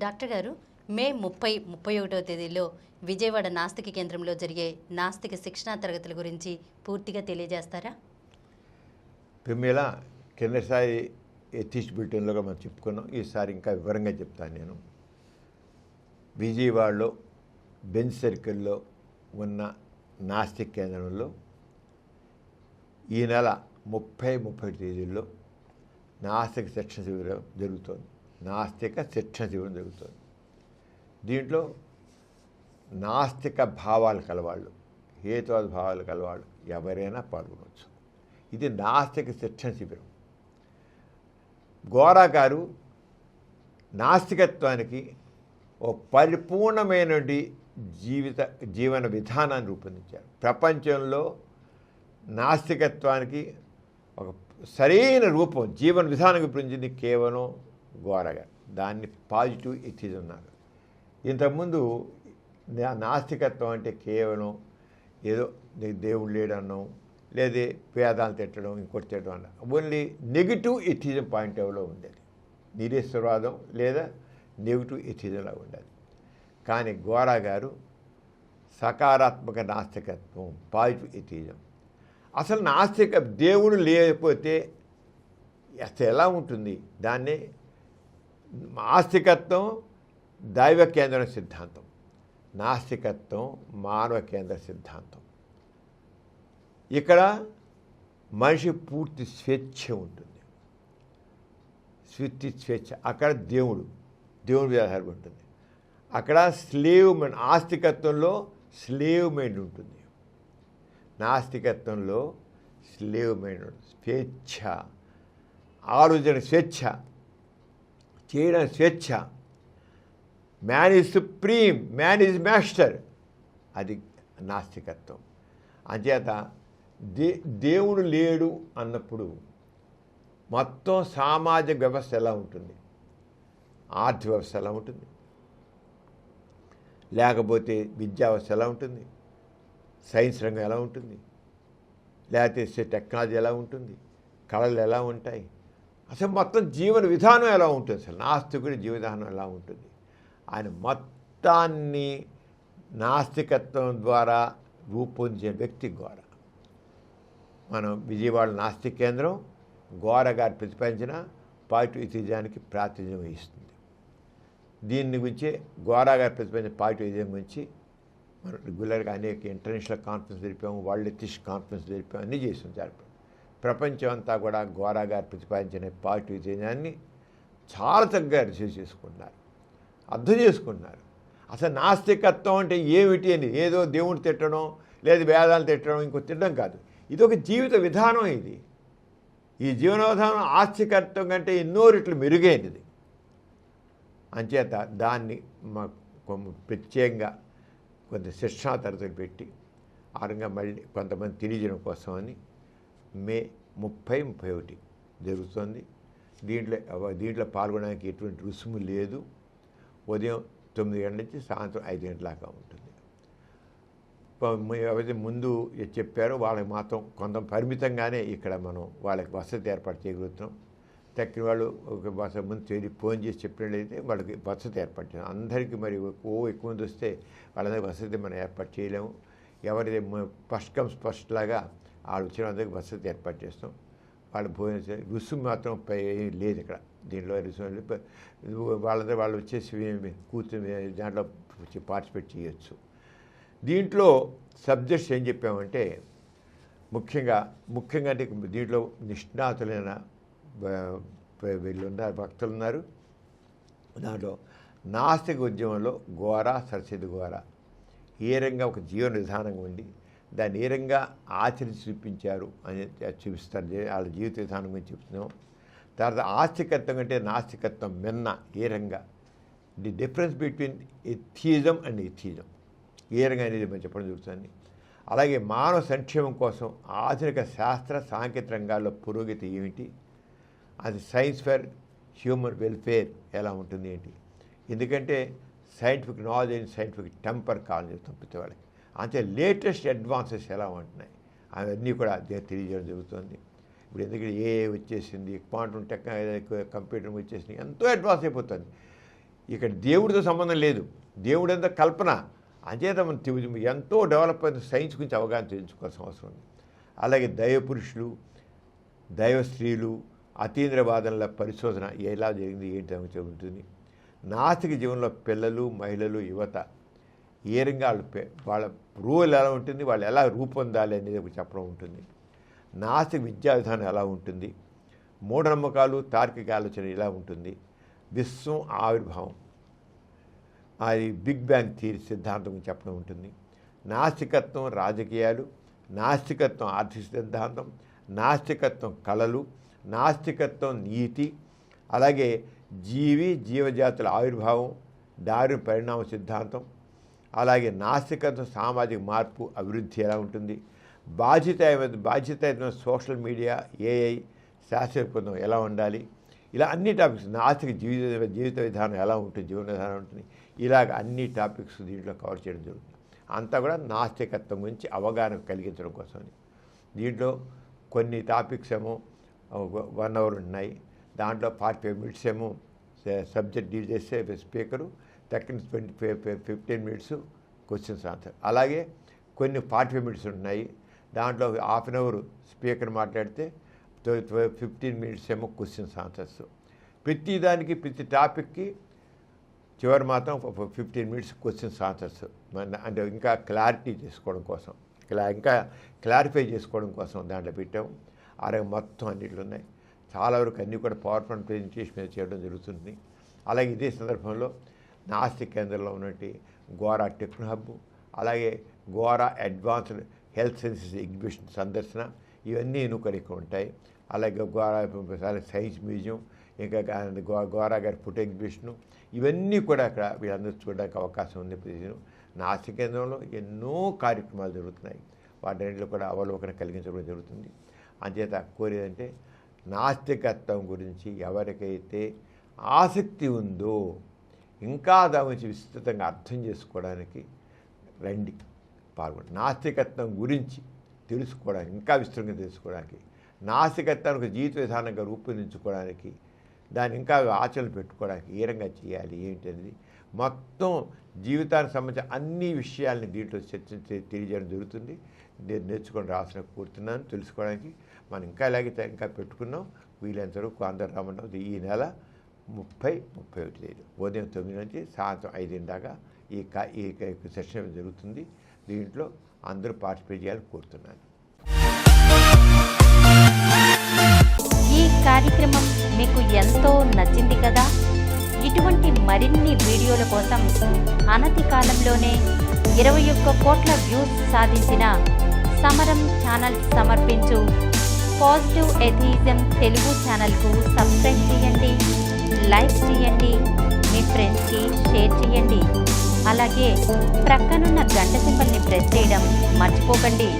Doctor గారు, మే 30, 31వ తేదీల్లో విజయవాడ నాస్తిక కేంద్రంలో జరిగే నాస్తిక శిక్షణా తరగతుల గురించి పూర్తిగా తెలియజేస్తారా? పిమ్మేళ కిందసారి ఎథిస్ట్ బులెటిన్లో మనం చెప్పుకున్నాం. ఈసారి ఇంకా వివరంగా చెప్తాను. నేను విజయవాడలో బెంచ్ సర్కిల్లో ఉన్న నాస్తిక కేంద్రంలో ఈ నెల 30 తేదీల్లో నాస్తిక శిక్షణ శిబిరం జరుగుతుంది. దీంట్లో నాస్తిక భావాలు కలవాళ్ళు, హేతువాద భావాలు కలవాళ్ళు ఎవరైనా పాల్గొనవచ్చు. ఇది నాస్తిక శిక్షణ శిబిరం. గోరా గారు నాస్తికత్వానికి ఓ పరిపూర్ణమైన జీవన విధానాన్ని రూపొందించారు. ప్రపంచంలో నాస్తికత్వానికి ఒక సరైన రూపం, జీవన విధానం గురించి కేవలం గోరా గారు. దాన్ని పాజిటివ్ ఎథిజం అన్నారు. ఇంతకుముందు నాస్తికత్వం అంటే కేవలం ఏదో దేవుడు లేడన్నాం, లేదా వేదాలు తిట్టడం, ఇంకోటి తిట్టడం అన్న ఓన్లీ నెగిటివ్ ఎథిజం పాయింట్ ఆఫ్లో ఉండేది. నిరీశ్వరవాదం లేదా నెగిటివ్ ఎథిజంలా ఉండేది. కానీ గోరా గారు సకారాత్మక నాస్తికత్వం, పాజిటివ్ ఎథిజం. అసలు దేవుడు లేకపోతే అసలు ఎలా ఉంటుంది? దాన్ని ఆస్తికత్వం దైవ కేంద్ర సిద్ధాంతం, నాస్తికత్వం మానవ కేంద్ర సిద్ధాంతం. ఇక్కడ మనిషి పూర్తి స్వేచ్ఛ ఉంటుంది, స్వేచ్ఛ. అక్కడ దేవుడి మీద ఆధారపడి ఉంటుంది. అక్కడ స్లేవ్ మైండ్, ఆస్తికత్వంలో స్లేవ్ మైండ్ ఉంటుంది, నాస్తికత్వంలో స్లేవ్ మైండ్ ఉంటుంది. స్వేచ్ఛ, ఆలోచన స్వేచ్ఛ, చేయడం స్వేచ్ఛ. Man is supreme, man is master. అది నాస్తికత్వం. అంచేత దేవుడు లేడు అన్నప్పుడు మొత్తం సామాజిక వ్యవస్థ ఎలా ఉంటుంది, ఆర్థిక వ్యవస్థ ఎలా ఉంటుంది, లేకపోతే విద్యా వ్యవస్థ ఎలా ఉంటుంది, సైన్స్ రంగం ఎలా ఉంటుంది, లేకపోతే టెక్నాలజీ ఎలా ఉంటుంది, కళలు ఎలా ఉంటాయి, అసలు మొత్తం జీవన విధానం ఎలా ఉంటుంది, అసలు నాస్తికుడి జీవన విధానం ఎలా ఉంటుంది. ఆయన మొత్తాన్ని నాస్తికత్వం ద్వారా రూపొందించిన వ్యక్తి గోరా. మనం విజయవాడ నాస్తిక కేంద్రం గోరా గారు ప్రతిపాదించిన పాజిటివ్ ఎథిజానికి ప్రాతినిధ్యం వహిస్తుంది. దీని గురించి గోరా గారు ప్రతిపాదించిన పాజిటివ్ ఎథిజం గురించి మనం రెగ్యులర్గా అనేక ఇంటర్నేషనల్ కాన్ఫరెన్స్ జరిపాము, వరల్డ్ ఎథిస్ట్ కాన్ఫరెన్స్ జరిపాము, అన్నీ చేసాం. ప్రపంచం అంతా కూడా గోరా గారు ప్రతిపాదించిన పాజిటివ్ ఎథిజాన్ని చాలా చక్కగా రిసీవ్ చేసుకుంటున్నారు, అర్థం చేసుకుంటున్నారు. అసలు నాస్తికత్వం అంటే ఏమిటి అని, ఏదో దేవుడు తిట్టడం లేదా వేదాలు తిట్టడం, ఇంకో తిట్టడం కాదు. ఇది ఒక జీవిత విధానం. ఈ జీవన విధానం ఆస్తికత్వం కంటే ఎన్నో రెట్లు మెరుగైనది. అంచేత దాన్ని ప్రత్యేకంగా కొంత శిక్షణా తరగతులు పెట్టి ఆ రంగా మళ్ళీ కొంతమంది తెలియజేయడం కోసమని మే 30, 31 జరుగుతుంది. దీంట్లో పాల్గొనడానికి ఎటువంటి రుసుము లేదు. ఉదయం 9 గంటల నుంచి సాయంత్రం 5 గంటల దాకా ఉంటుంది. ఎవరైతే ముందు చెప్పారో వాళ్ళకి మాత్రం కొంత పరిమితంగానే ఇక్కడ మనం వాళ్ళకి వసతి ఏర్పాటు చేయగలుగుతున్నాం. తక్కిన వాళ్ళు ఒక ముందు ఫోన్ చేసి చెప్పినట్లయితే వాళ్ళకి వసతి ఏర్పాటు చేయాలి. అందరికీ మరి ఎక్కువ మంది వస్తే వాళ్ళందరికీ వసతి మనం ఏర్పాటు చేయలేము. ఎవరైతే ఫస్ట్ కమ్ ఫస్ట్ లాగా వాళ్ళు వచ్చిన అందరికీ వసతి ఏర్పాటు చేస్తాం. వాళ్ళు భోజనం రుసుము మాత్రం లేదు ఇక్కడ. దీంట్లో రుసుము వాళ్ళందరూ వాళ్ళు వచ్చేసి కూర్చొని దాంట్లో పార్టిసిపేట్ చేయొచ్చు. దీంట్లో సబ్జెక్ట్స్ ఏం చెప్పామంటే ముఖ్యంగా అంటే దీంట్లో నిష్ణాతులైన వీళ్ళు ఉన్నారు, భక్తులు ఉన్నారు. దాంట్లో నాస్తిక ఉద్యమంలో గోరా, సరస్వతి గోరా ఏ రంగా ఒక జీవన విధానంగా ఉండి దాన్ని ఏ రంగా ఆచరించి చూపించారు అని చూపిస్తారు. వాళ్ళ జీవిత విధానం గురించి చెప్తున్నాం. తర్వాత ఆస్తికత్వం కంటే నాస్తికత్వం మిన్న ఏ రంగా, the difference between atheism and atheism ఏ రంగా అనేది మనం చెప్పడం జరుగుతుంది. అలాగే మానవ సంక్షేమం కోసం ఆధునిక శాస్త్ర సాంకేతిక రంగాల్లో పురోగతి ఏమిటి, అది సైన్స్ ఫర్ హ్యూమన్ వెల్ఫేర్ ఎలా ఉంటుంది ఏంటి. ఎందుకంటే scientific knowledge and scientific temper కావాలని చెప్తాం ప్రతి వాళ్ళకి. అంటే లేటెస్ట్ అడ్వాన్సెస్ ఎలా ఉంటున్నాయి అవన్నీ కూడా తెలియజేయడం జరుగుతుంది. ఇప్పుడు ఎందుకంటే ఏ వచ్చేసింది, క్వాంటమ్ టెక్నాలజీ, కంప్యూటర్ వచ్చేసింది, ఎంతో అడ్వాన్స్ అయిపోతుంది. ఇక్కడ దేవుడితో సంబంధం లేదు, దేవుడు అంతా కల్పన. అంచేత మనం ఎంతో డెవలప్ అయిన సైన్స్ గురించి అవగాహన తెలుసుకోవాల్సిన అవసరం ఉంది. అలాగే దైవ పురుషులు, దైవ స్త్రీలు, అతీంద్రవాదనల పరిశోధన ఎలా జరిగింది ఏంటి అని చెబుతుంది. నాస్తిక జీవనంలో పిల్లలు, మహిళలు, యువత ఏ రంగా వాళ్ళ రోల్ ఎలా ఉంటుంది, వాళ్ళు ఎలా రూపొందాలి అనేది చెప్పడం ఉంటుంది. నాస్తిక విద్యా విధానం ఎలా ఉంటుంది, మూఢనమ్మకాలు, తార్కిక ఆలోచన ఎలా ఉంటుంది, విశ్వం ఆవిర్భావం, అది బిగ్ బ్యాంగ్ థియరీ సిద్ధాంతం చెప్పడం ఉంటుంది. నాస్తికత్వం రాజకీయాలు, నాస్తికత్వం ఆర్థిక సిద్ధాంతం, నాస్తికత్వం కళలు, నాస్తికత్వం నీతి, అలాగే జీవజాతుల ఆవిర్భావం, డార్విన్ పరిణామ సిద్ధాంతం, నాస్తికత్వం సామాజిక మార్పు, అభివృద్ధి ఎలా ఉంటుంది, బాధ్యతాయుతమైన సోషల్ మీడియా, ఏఐ, శాస్త్రీయ ఎలా ఉండాలి, ఇలా అన్ని టాపిక్స్. నాస్తిక జీవిత విధానం ఎలా ఉంటుంది, జీవన విధానం ఉంటుంది, ఇలాగ అన్ని టాపిక్స్ దీంట్లో కవర్ చేయడం జరుగుతుంది. అంతా కూడా నాస్తికత్వం గురించి అవగాహన కలిగించడం కోసమని. దీంట్లో కొన్ని టాపిక్స్ ఏమో 1 hour ఉన్నాయి, దాంట్లో 45 minutes ఏమో సబ్జెక్ట్ డీల్ చేస్తే స్పీకరు, తక్కిన 15 minutes క్వశ్చన్స్ ఆన్సర్. అలాగే కొన్ని 45 minutes ఉన్నాయి, దాంట్లో 1/2 hour స్పీకర్ మాట్లాడితే 15 minutes ఏమో క్వశ్చన్స్ ఆన్సర్స్. ప్రతి దానికి ప్రతి టాపిక్కి చివరి మాత్రం 15 minutes క్వశ్చన్స్ ఆన్సర్స్. అంటే ఇంకా క్లారిటీ చేసుకోవడం కోసం, ఇంకా క్లారిఫై చేసుకోవడం కోసం దాంట్లో పెట్టాము. మొత్తం అన్నిట్లు ఉన్నాయి. చాలా వరకు అన్నీ కూడా పవర్ పాయింట్ ప్రెజెంటేషన్ మీద చేయడం జరుగుతుంది. అలాగే ఇదే సందర్భంలో నాస్తిక్ కేంద్రంలో ఉన్నట్టు గోరా టెక్నో హబ్, అలాగే Gora advanced health sciences exhibition సందర్శన, ఇవన్నీ ఇక్కడ ఉంటాయి. అలాగే గోరా సైన్స్ మ్యూజియం, ఇంకా గోరా గారి ఫుడ్ ఎగ్జిబిషను, ఇవన్నీ కూడా అక్కడ వీళ్ళందరూ చూడడానికి అవకాశం ఉంది. నాస్తిక కేంద్రంలో ఎన్నో కార్యక్రమాలు జరుగుతున్నాయి, వాటన్నిటిలో కూడా అవలోకన కలిగించడం జరుగుతుంది. అంచేత కోరేదంటే నాస్తికత్వం గురించి ఎవరికైతే ఆసక్తి ఉందో, ఇంకా దాని గురించి విస్తృతంగా అర్థం చేసుకోవడానికి రండి, పాల్గొండి. నాస్తికత్వం గురించి తెలుసుకోవడానికి, ఇంకా విస్తృతంగా తెలుసుకోవడానికి, నాస్తికత్వానికి జీవిత విధానంగా రూపొందించుకోవడానికి, దాన్ని ఇంకా ఆచరణ పెట్టుకోవడానికి ఏ రంగా చేయాలి ఏంటి అనేది మొత్తం జీవితానికి సంబంధించిన అన్ని విషయాల్ని దీంట్లో తెలియజేయడం జరుగుతుంది. నేను నేర్చుకొని రాసిన కోరుతున్నాను తెలుసుకోవడానికి. మనం ఇంకా ఇలాగే ఇంకా పెట్టుకున్నాం. వీలైనంత వరకు అందరూ రమ్మన్నాం. ఈ నెల 30-31 తేదీ ఉదయం 9 నుంచి సాయంత్రం 5 దాకా ఈ సెషన్ జరుగుతుంది. దీంట్లో అందరూ పార్టిసిపేట్ చేయాలని కోరుతున్నాను. ఈ కార్యక్రమం మీకు ఎంతో నచ్చింది కదా. ఇటువంటి మరిన్ని వీడియోల కోసం అనతి కాలంలోనే 21 కోట్ల వ్యూస్ సాధించిన సమరం ఛానల్ సమర్పించు పాజిటివ్ ఎథియిజం తెలుగు ఛానల్కు సబ్స్క్రైబ్ చేయండి, లైక్ చేయండి, మీ ఫ్రెండ్స్కి షేర్ చేయండి. అలాగే ప్రక్కనున్న గంట సింబల్ని ప్రెస్ చేయడం మర్చిపోకండి.